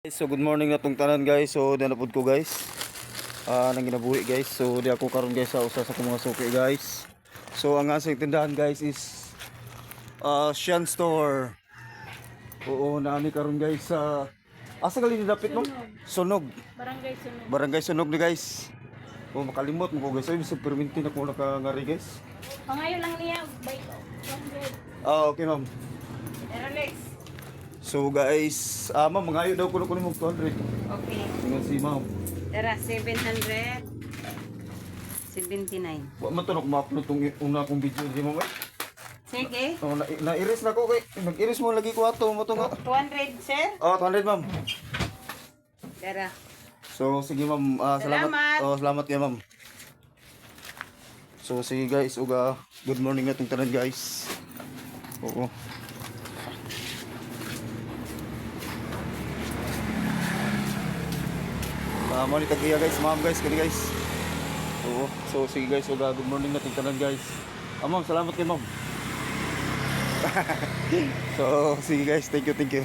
So good morning na tong tanan guys. So nanapod ko guys. Nang ginabuhi guys. So di ako karon guys sa usa sa akong mga suki guys. So ang asang tindahan guys is Shan Store. Oo, naani karon guys sa asa gali ni dapit mo? Sunog. Barangay Sunog. Barangay Sunog ni guys. Oh makalimot mo ko guys. Ay bisag perminti na ko nakangari guys. Pangayo lang niya, bike. 100. Okay ma'am. Alex. So guys, ma'am mangayo daw ko mo 200. Okay. Ingon si ma'am. Tara, 779. Wa man to ma-upload tong una kong video di mo may. Sige. Oh, na-iris na ko kay nag-iris mo lagi ko ato mo to nga. 200, sir. Oh, 200 ma'am. Tara. So sige ma'am, salamat. Salamat. Oh, salamat kay ma'am. So sige guys, uga good morning na tong tanan guys. Oo. Mo ni tagiya guys, ma'am guys, kani guys. Oo. So sige guys, uga good morning na tong tanan guys. Ma'am, salamat kay ma'am. So sige guys, thank you.